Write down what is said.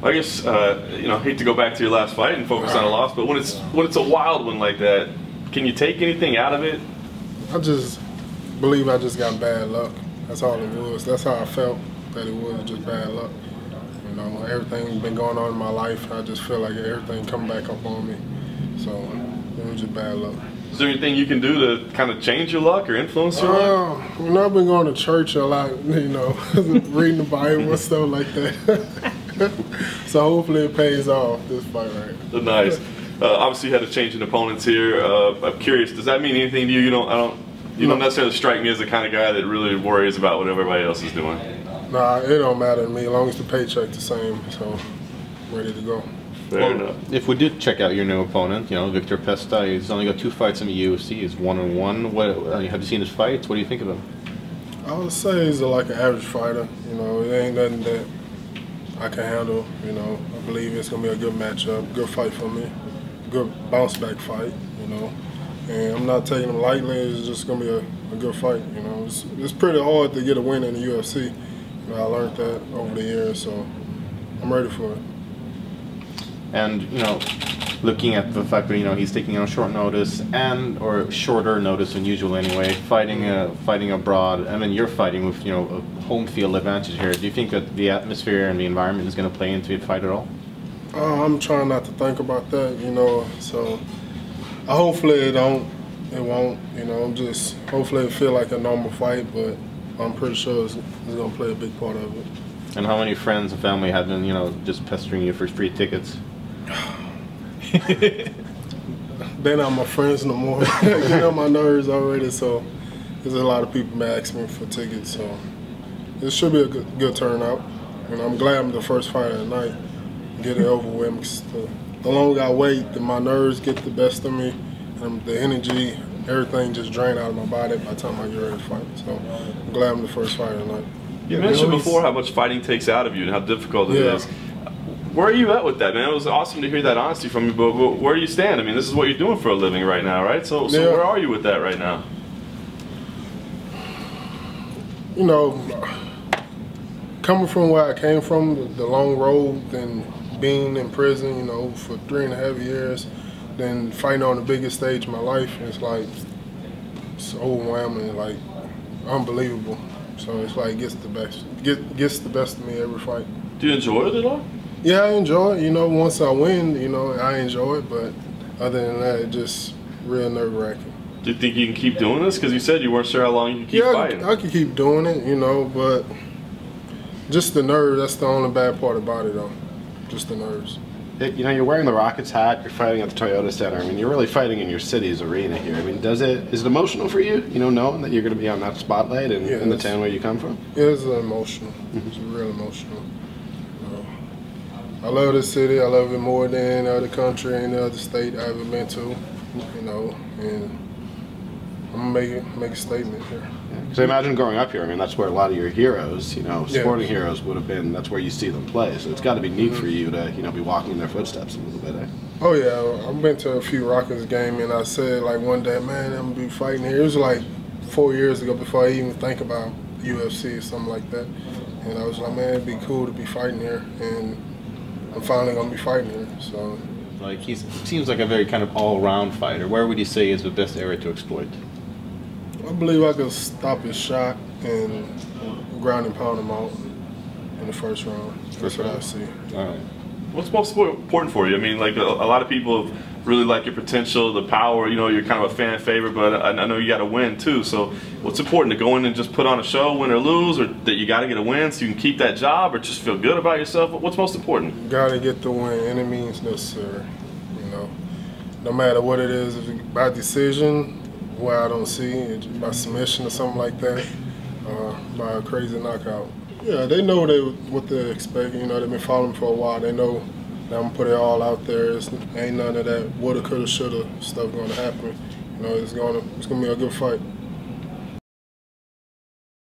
I guess you know, hate to go back to your last fight and focus on a loss, but when it's a wild one like that, can you take anything out of it? I just believe I just got bad luck. That's all it was. That's how I felt, that it was just bad luck. You know, everything's been going on in my life. I just feel like everything come back up on me. So it was just bad luck. Is there anything you can do to kind of change your luck or influence your luck? You know, I've been going to church a lot, you know, reading the Bible and stuff like that. So hopefully it pays off this fight, right? Nice. Obviously you had a change in opponents here. I'm curious, does that mean anything to you? You don't necessarily strike me as the kind of guy that really worries about what everybody else is doing. Nah, it don't matter to me as long as the paycheck's the same. So I'm ready to go. Fair enough. If we did check out your new opponent, you know, Victor Pesta, he's only got 2 fights in the UFC. He's 1-1. What have you seen his fights? What do you think of him? I would say he's like an average fighter. You know, it ain't nothing that I can handle. You know, I believe it's gonna be a good matchup, good fight for me, good bounce back fight. You know, and I'm not taking him lightly. It's just gonna be a good fight. You know, it's pretty hard to get a win in the UFC. You know, I learned that over the years, so I'm ready for it. And, you know, looking at the fact that, you know, he's taking on short notice or shorter notice than usual anyway, fighting abroad, and then you're fighting with, you know, a home field advantage here. Do you think that the atmosphere and the environment is going to play into the fight at all? I'm trying not to think about that, you know, so hopefully it won't, you know, hopefully it feel like a normal fight, but I'm pretty sure it's going to play a big part of it. And how many friends and family have been, you know, just pestering you for free tickets? They're not my friends no more. They're on my nerves already, so there's a lot of people asking me for tickets, so it should be a good turnout. And I'm glad I'm the first fighter of the night. Get it over with. Because the longer I wait, my nerves get the best of me, and the energy, everything just drain out of my body by the time I get ready to fight. So I'm glad I'm the first fighter of the night. You mentioned before how much fighting takes out of you and how difficult it is. Where are you at with that, man? It was awesome to hear that honesty from you, but where do you stand? I mean, this is what you're doing for a living right now, right? So where are you with that right now? You know, coming from where I came from, the long road, then being in prison, you know, for 3.5 years, then fighting on the biggest stage of my life, it's overwhelming, like unbelievable. So it's like gets the best of me every fight. Do you enjoy it at all? Yeah, I enjoy it. You know, once I win, you know, I enjoy it. But other than that, it's just real nerve-wracking. Do you think you can keep doing this? Because you said you weren't sure how long you could keep fighting. Yeah, I could keep doing it, you know, but just the nerves, that's the only bad part about it, though. Just the nerves. You know, you're wearing the Rockets hat, you're fighting at the Toyota Center. I mean, you're really fighting in your city's arena here. I mean, is it emotional for you, you know, knowing that you're going to be on that spotlight in the town where you come from? It is emotional. It's real emotional. I love this city. I love it more than any other country, any other state I've ever been to, you know, and I'm going to make a statement here. Because I imagine growing up here, I mean, that's where a lot of your heroes, you know, sporting heroes would have been. That's where you see them play. So it's got to be neat for you to, you know, be walking in their footsteps a little bit, eh? Oh, yeah. I've been to a few Rockets games, and I said, like, one day, man, I'm going to be fighting here. It was like 4 years ago before I even think about UFC or something like that. And I was like, man, it'd be cool to be fighting here. And I'm finally going to be fighting here, so. Like, he seems like a very kind of all-round fighter. Where would you say is the best area to exploit? I believe I could stop his shot and ground and pound him out in the first round. That's what I see. All right. What's most important for you? I mean, like a lot of people really like your potential, the power. You know, you're kind of a fan favorite, but I know you got to win too. So, what's important, to go in and just put on a show, win or lose, or that you got to get a win so you can keep that job, or just feel good about yourself? What's most important? Got to get the win, any means necessary. You know, no matter what it is, if it's by decision, where I don't see it, by submission or something like that, by a crazy knockout. Yeah, they know what they expect. You know, they've been following for a while. They know that I'm gonna put it all out there. Ain't none of that woulda, coulda, shoulda stuff gonna happen. You know, it's gonna be a good fight.